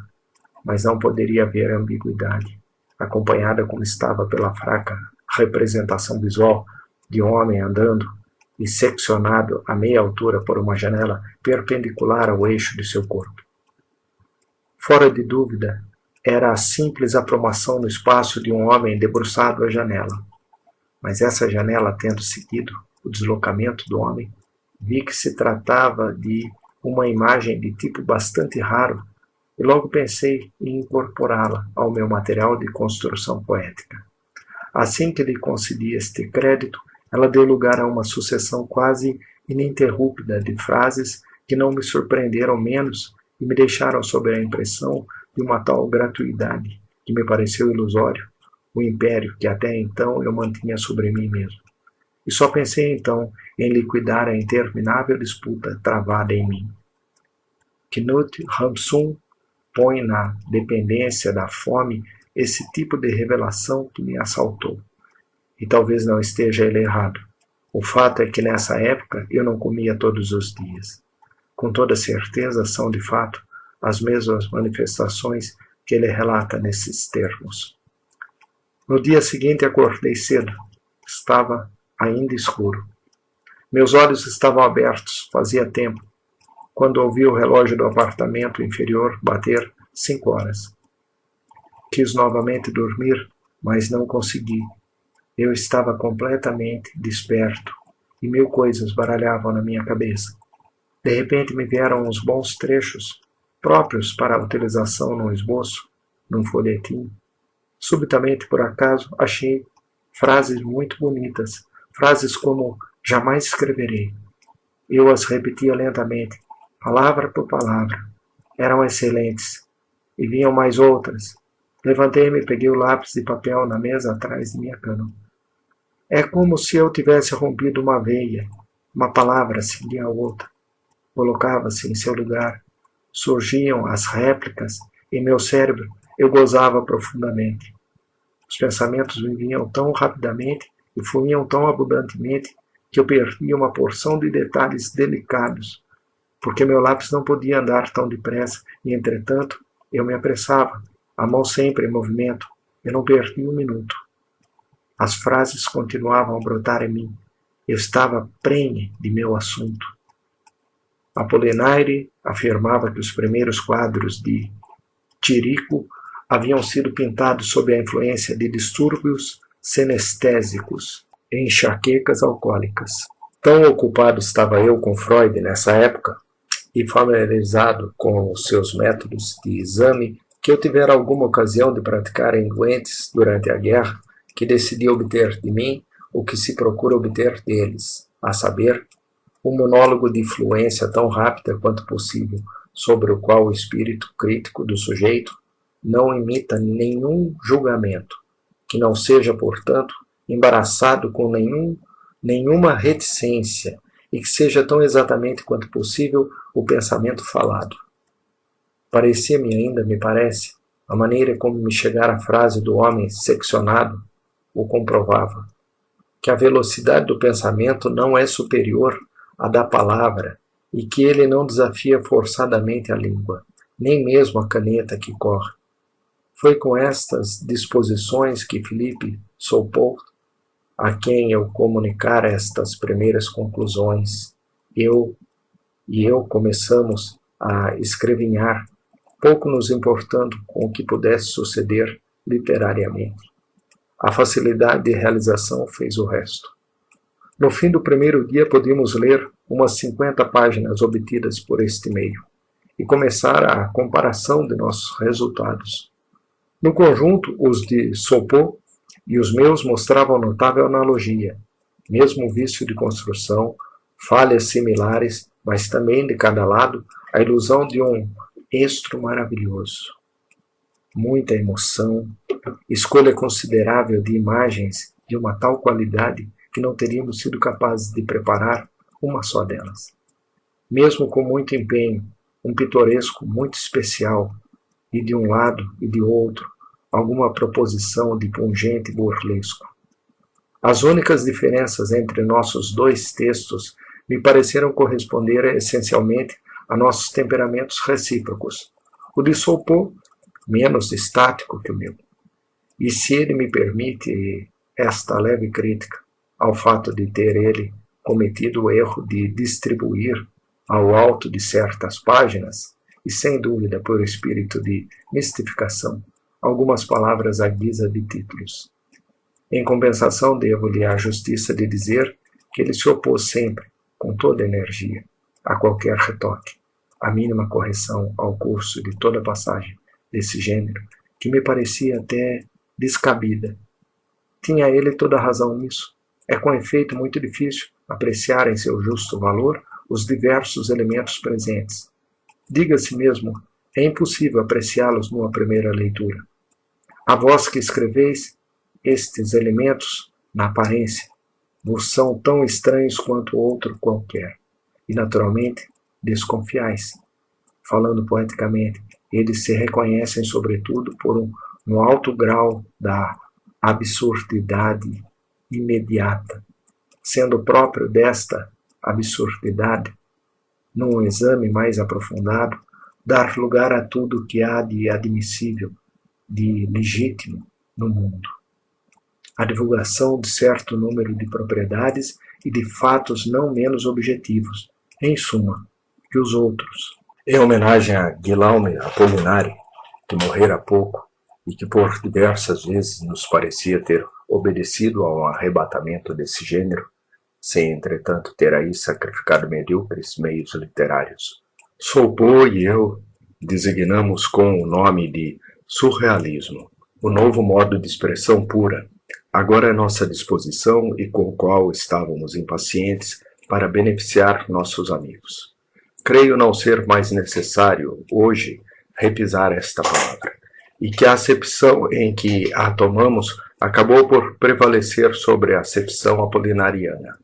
Mas não poderia haver ambiguidade, acompanhada como estava pela fraca representação visual de um homem andando e seccionado a meia altura por uma janela perpendicular ao eixo de seu corpo. Fora de dúvida, era a simples apromação no espaço de um homem debruçado à janela. Mas essa janela, tendo seguido o deslocamento do homem, vi que se tratava de uma imagem de tipo bastante raro e logo pensei em incorporá-la ao meu material de construção poética. Assim que lhe concedi este crédito, ela deu lugar a uma sucessão quase ininterrupta de frases que não me surpreenderam menos e me deixaram sob a impressão de uma tal gratuidade que me pareceu ilusório, o império que até então eu mantinha sobre mim mesmo. E só pensei então em liquidar a interminável disputa travada em mim. Knut Hamsun põe na dependência da fome esse tipo de revelação que me assaltou. E talvez não esteja ele errado. O fato é que nessa época eu não comia todos os dias. Com toda certeza são de fato as mesmas manifestações que ele relata nesses termos. No dia seguinte acordei cedo. Estava ainda escuro. Meus olhos estavam abertos, fazia tempo, quando ouvi o relógio do apartamento inferior bater 5 horas. Quis novamente dormir, mas não consegui. Eu estava completamente desperto e 1000 coisas baralhavam na minha cabeça. De repente me vieram uns bons trechos, próprios para a utilização num esboço, num folhetim. Subitamente, por acaso, achei frases muito bonitas, frases como jamais escreverei. Eu as repetia lentamente, palavra por palavra. Eram excelentes. E vinham mais outras. Levantei-me e peguei o lápis e papel na mesa atrás de minha cama. É como se eu tivesse rompido uma veia. Uma palavra seguia a outra. Colocava-se em seu lugar. Surgiam as réplicas. Em meu cérebro eu gozava profundamente. Os pensamentos me vinham tão rapidamente e fluíam tão abundantemente que eu perdia uma porção de detalhes delicados, porque meu lápis não podia andar tão depressa e, entretanto, eu me apressava, a mão sempre em movimento. Eu não perdi um minuto. As frases continuavam a brotar em mim. Eu estava prenhe de meu assunto. Apollinaire afirmava que os primeiros quadros de Chirico haviam sido pintados sob a influência de distúrbios senestésicos e enxaquecas alcoólicas. Tão ocupado estava eu com Freud nessa época e familiarizado com os seus métodos de exame que eu tivera alguma ocasião de praticar em doentes durante a guerra, que decidi obter de mim o que se procura obter deles, a saber, um monólogo de fluência tão rápida quanto possível, sobre o qual o espírito crítico do sujeito não imita nenhum julgamento, que não seja, portanto, embaraçado com nenhuma reticência e que seja tão exatamente quanto possível o pensamento falado. Parecia-me ainda, me parece, a maneira como me chegara a frase do homem seccionado o comprovava, que a velocidade do pensamento não é superior à da palavra e que ele não desafia forçadamente a língua, nem mesmo a caneta que corre. Foi com estas disposições que Philippe Soupault, a quem eu comunicara estas primeiras conclusões, eu começamos a escrevinhar, pouco nos importando com o que pudesse suceder literariamente. A facilidade de realização fez o resto. No fim do primeiro dia podíamos ler umas 50 páginas obtidas por este meio e começar a comparação de nossos resultados. No conjunto, os de Sopot e os meus mostravam notável analogia, mesmo vício de construção, falhas similares, mas também de cada lado a ilusão de um estro maravilhoso. Muita emoção, escolha considerável de imagens de uma tal qualidade que não teríamos sido capazes de preparar uma só delas. Mesmo com muito empenho, um pitoresco muito especial, e de um lado e de outro, alguma proposição de pungente burlesco. As únicas diferenças entre nossos dois textos me pareceram corresponder essencialmente a nossos temperamentos recíprocos. O de Sopot, menos estático que o meu. E se ele me permite esta leve crítica ao fato de ter ele cometido o erro de distribuir ao alto de certas páginas, e sem dúvida por espírito de mistificação, algumas palavras à guisa de títulos. Em compensação, devo-lhe a justiça de dizer que ele se opôs sempre, com toda a energia, a qualquer retoque, a mínima correção ao curso de toda passagem desse gênero, que me parecia até descabida. Tinha ele toda a razão nisso. É com efeito muito difícil apreciar em seu justo valor os diversos elementos presentes. Diga-se mesmo, é impossível apreciá-los numa primeira leitura. A vós que escreveis, estes elementos, na aparência, vos são tão estranhos quanto outro qualquer, e naturalmente desconfiais. Falando poeticamente, eles se reconhecem sobretudo por um alto grau da absurdidade imediata, sendo próprio desta absurdidade, num exame mais aprofundado, dar lugar a tudo que há de admissível, de legítimo no mundo. A divulgação de certo número de propriedades e de fatos não menos objetivos, em suma, que os outros. Em homenagem a Guillaume Apollinaire, que morrera há pouco e que por diversas vezes nos parecia ter obedecido a um arrebatamento desse gênero, sem entretanto ter aí sacrificado medíocres meios literários. Sopot e eu designamos com o nome de surrealismo, o novo modo de expressão pura, agora à nossa disposição e com o qual estávamos impacientes para beneficiar nossos amigos. Creio não ser mais necessário, hoje, repisar esta palavra, e que a acepção em que a tomamos acabou por prevalecer sobre a acepção apolinariana.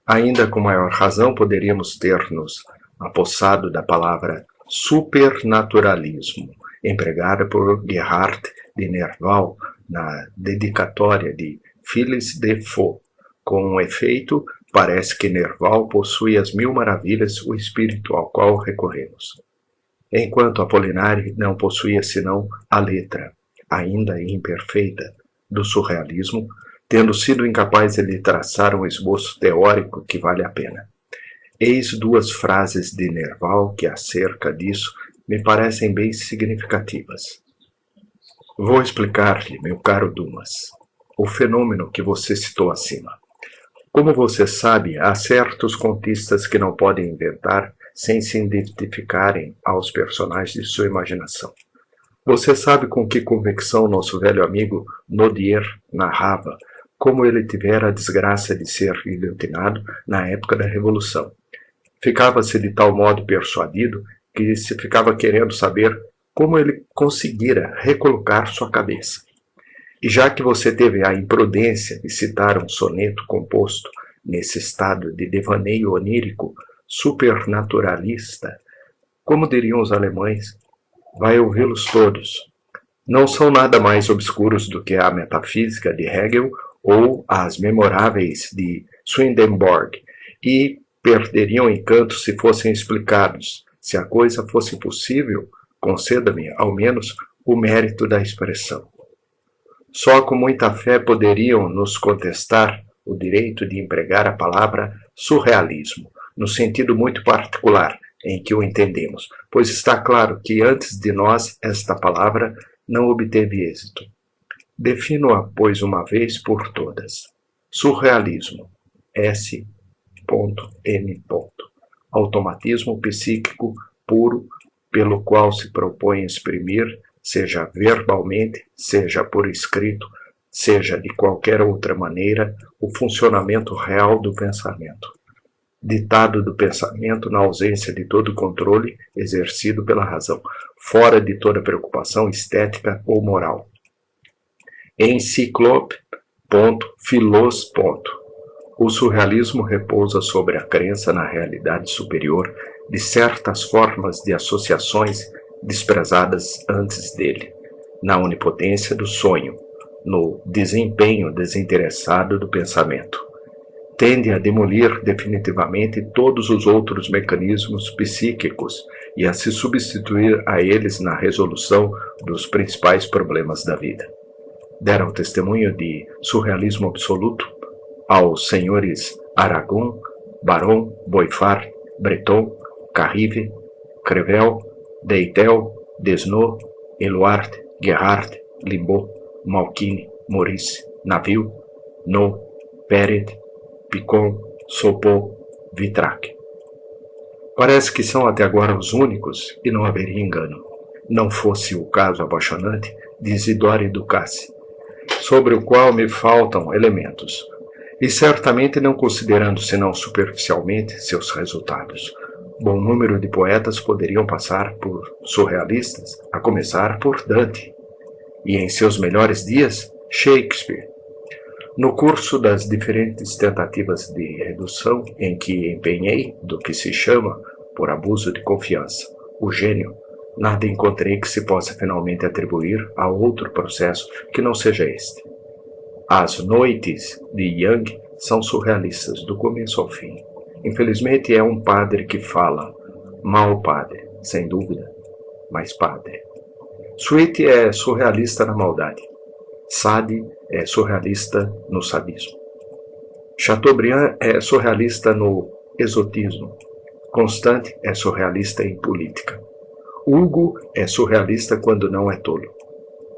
Ainda com maior razão poderíamos ter-nos apossado da palavra supernaturalismo, empregada por Gerhard de Nerval na dedicatória de Phyllis de Faux. Com efeito, parece que Nerval possui as 1000 maravilhas, o espírito ao qual recorremos. Enquanto Apollinaire não possuía senão a letra, ainda imperfeita, do surrealismo, tendo sido incapaz de lhe traçar um esboço teórico que vale a pena. Eis 2 frases de Nerval que, acerca disso, me parecem bem significativas. Vou explicar-lhe, meu caro Dumas, o fenômeno que você citou acima. Como você sabe, há certos contistas que não podem inventar sem se identificarem aos personagens de sua imaginação. Você sabe com que convicção nosso velho amigo Nodier narrava como ele tivera a desgraça de ser guilhotinado na época da Revolução. Ficava-se de tal modo persuadido que se ficava querendo saber como ele conseguira recolocar sua cabeça. E já que você teve a imprudência de citar um soneto composto nesse estado de devaneio onírico supernaturalista, como diriam os alemães, vai ouvi-los todos. Não são nada mais obscuros do que a metafísica de Hegel ou as memoráveis de Swedenborg, e perderiam encanto se fossem explicados. Se a coisa fosse possível, conceda-me, ao menos, o mérito da expressão. Só com muita fé poderiam nos contestar o direito de empregar a palavra surrealismo, no sentido muito particular em que o entendemos, pois está claro que antes de nós esta palavra não obteve êxito. Defino-a, pois, uma vez por todas. Surrealismo. S.M. Automatismo psíquico puro pelo qual se propõe exprimir, seja verbalmente, seja por escrito, seja de qualquer outra maneira, o funcionamento real do pensamento. Ditado do pensamento na ausência de todo controle exercido pela razão, fora de toda preocupação estética ou moral. Enciclop.philos. O surrealismo repousa sobre a crença na realidade superior de certas formas de associações desprezadas antes dele, na onipotência do sonho, no desempenho desinteressado do pensamento. Tende a demolir definitivamente todos os outros mecanismos psíquicos e a se substituir a eles na resolução dos principais problemas da vida. Deram testemunho de surrealismo absoluto aos senhores Aragon, Baron, Boifard, Breton, Carrive, Crevel, Deitel, Desnaux, Eluard, Gerhardt, Limbaud, Malkine, Maurice, Naville, No, Perret, Picon, Sopot, Vitrac. Parece que são até agora os únicos, e não haveria engano. Não fosse o caso apaixonante de Isidore Ducasse, sobre o qual me faltam elementos, e certamente não considerando senão superficialmente seus resultados. Bom número de poetas poderiam passar por surrealistas, a começar por Dante, e em seus melhores dias, Shakespeare. No curso das diferentes tentativas de redução em que empenhei do que se chama, por abuso de confiança, o gênio, nada encontrei que se possa finalmente atribuir a outro processo que não seja este. As noites de Young são surrealistas do começo ao fim. Infelizmente é um padre que fala, mau padre, sem dúvida, mas padre. Sweet é surrealista na maldade. Sade é surrealista no sadismo. Chateaubriand é surrealista no exotismo. Constant é surrealista em política. Hugo é surrealista quando não é tolo.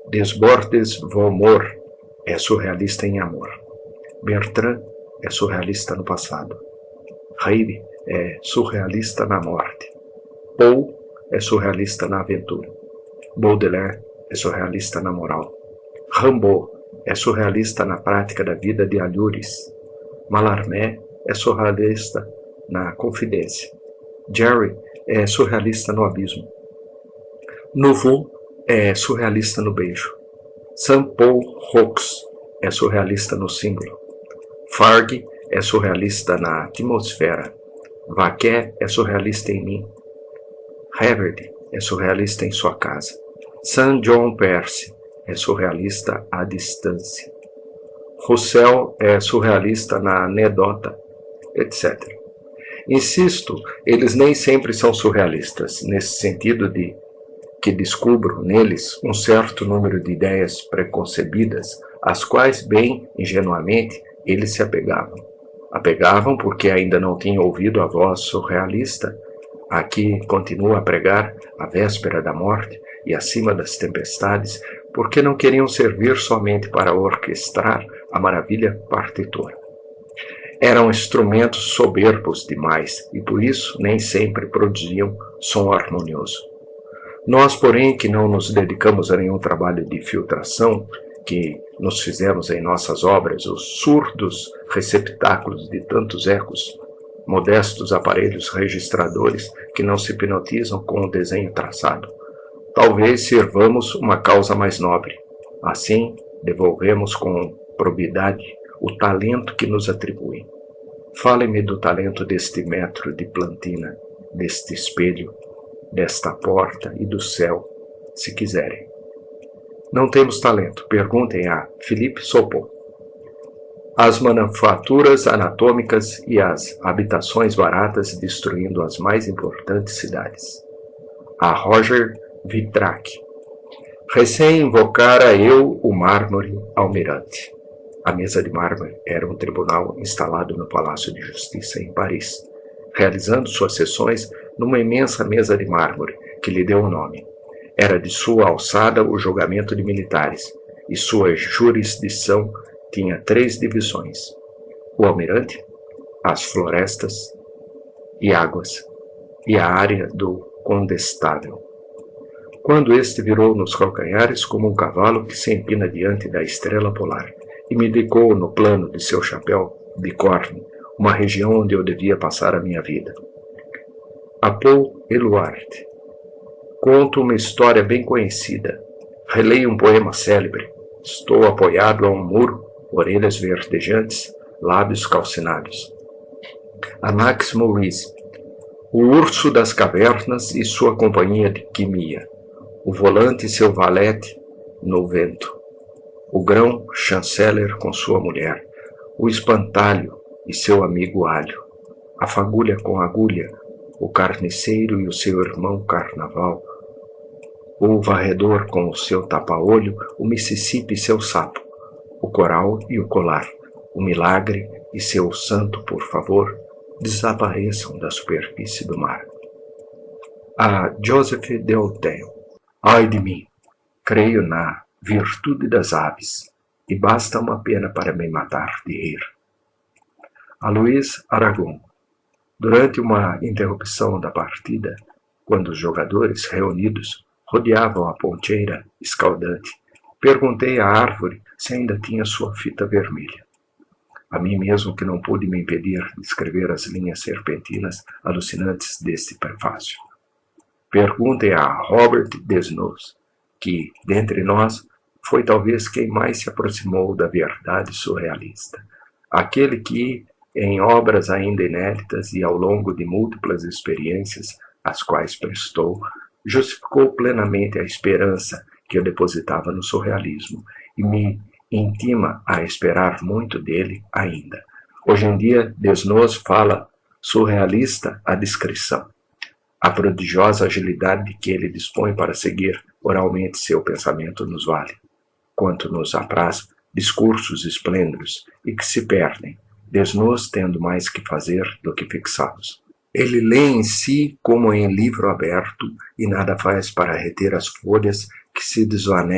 Desbordes Valmore é surrealista em amor. Bertrand é surrealista no passado. Reeve é surrealista na morte. Poe é surrealista na aventura. Baudelaire é surrealista na moral. Rimbaud é surrealista na prática da vida de alhures. Mallarmé é surrealista na confidência. Jerry é surrealista no abismo. Nouveau é surrealista no beijo. Saint Paul Hawks é surrealista no símbolo. Fargue é surrealista na atmosfera. Vaquet é surrealista em mim. Havard é surrealista em sua casa. St. John Percy é surrealista à distância. Roussel é surrealista na anedota, etc. Insisto, eles nem sempre são surrealistas, nesse sentido de que descubro neles um certo número de ideias preconcebidas, às quais, bem ingenuamente, eles se apegavam. Apegavam porque ainda não tinham ouvido a voz surrealista, a que continua a pregar à véspera da morte e acima das tempestades, porque não queriam servir somente para orquestrar a maravilha partitura. Eram instrumentos soberbos demais e por isso nem sempre produziam som harmonioso. Nós, porém, que não nos dedicamos a nenhum trabalho de filtração, que nos fizemos em nossas obras os surdos receptáculos de tantos ecos, modestos aparelhos registradores que não se hipnotizam com o desenho traçado, talvez sirvamos uma causa mais nobre. Assim, devolvemos com probidade o talento que nos atribuem. Fale-me do talento deste metro de plantina, deste espelho, desta porta e do céu, se quiserem. Não temos talento, perguntem a Philippe Sopot. As manufaturas anatômicas e as habitações baratas destruindo as mais importantes cidades. A Roger Vitrac. Recém invocara eu o mármore almirante. A mesa de mármore era um tribunal instalado no Palácio de Justiça em Paris. realizando suas sessões numa imensa mesa de mármore que lhe deu o nome. Era de sua alçada o julgamento de militares, e sua jurisdição tinha 3 divisões: o almirante, as florestas e águas, e a área do condestável. Quando este virou nos calcanhares como um cavalo que se empina diante da estrela polar, e me indicou no plano de seu chapéu de corne uma região onde eu devia passar a minha vida. A Paul Eluard. Conto uma história bem conhecida. Releio um poema célebre. Estou apoiado a um muro, orelhas verdejantes, lábios calcinados. A Max Maurice. O urso das cavernas e sua companhia de quimia. O volante e seu valete no vento. O grão-chanceler com sua mulher. O espantalho e seu amigo alho. A fagulha com agulha. O carniceiro e o seu irmão carnaval. O varredor com o seu tapa-olho. O Mississippi e seu sapo. O coral e o colar. O milagre e seu santo, por favor, desapareçam da superfície do mar. A Joseph Deauteuil. Ai de mim, creio na virtude das aves, e basta uma pena para me matar de rir. A Luís Aragon. Durante uma interrupção da partida, quando os jogadores reunidos rodeavam a ponteira escaldante, perguntei à árvore se ainda tinha sua fita vermelha. A mim mesmo que não pude me impedir de escrever as linhas serpentinas alucinantes deste prefácio. Perguntem a Robert Desnos, que, dentre nós, foi talvez quem mais se aproximou da verdade surrealista. Aquele que, em obras ainda inéditas e ao longo de múltiplas experiências, às quais prestou, justificou plenamente a esperança que eu depositava no surrealismo e me intima a esperar muito dele ainda. Hoje em dia, Desnos fala surrealista à descrição. A prodigiosa agilidade de que ele dispõe para seguir oralmente seu pensamento nos vale, quanto nos apraz, discursos esplêndidos e que se perdem, Desnos tendo mais que fazer do que fixá-los. Ele lê em si como em livro aberto e nada faz para reter as folhas que se desvanecem